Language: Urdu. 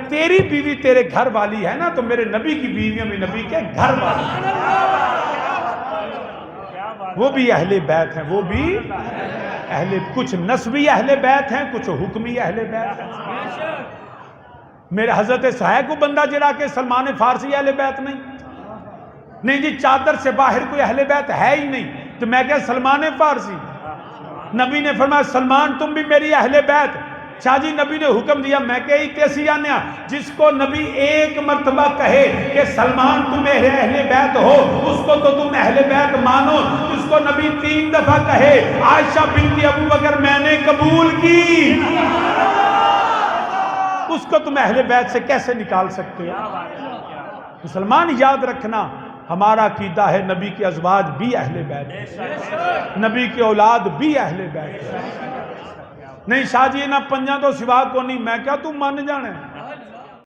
تیری بیوی تیرے گھر والی ہے نا تو میرے نبی کی بیویاں بھی نبی کے گھر والی ہیں، وہ بھی اہل بیت ہیں، وہ بھی کچھ نسبی اہل بیت ہیں، کچھ حکمی اہل بیت ہیں۔ میرے حضرت صحیح کو بندہ جڑا کہ سلمان فارسی اہل بیت نہیں جی، چادر سے باہر کوئی اہل بیت ہے ہی نہیں، تو میں کیا سلمان فارسی؟ نبی نے فرمایا سلمان تم بھی میری اہل بیت۔ شاہ جی نبی نے حکم دیا، میں کہ تیسی آنیا جس کو نبی ایک مرتبہ کہے کہ سلمان تم میرے اہل بیت ہو، اس کو تو تم اہل بیت مانو، اس کو نبی 3 دفعہ کہے عائشہ بنت ابو بکر میں نے قبول کی، اس کو تم اہل بیت سے کیسے نکال سکتے ہو؟ مسلمان یاد رکھنا ہمارا عقیدہ ہے نبی کے ازواج بھی اہل بیت ہیں، نبی کی اولاد بھی اہل بیت ہیں۔ نہیں شاہ جی نہ پنجاں تو سوا کو نہیں، میں کیا تم مان جانا ہے؟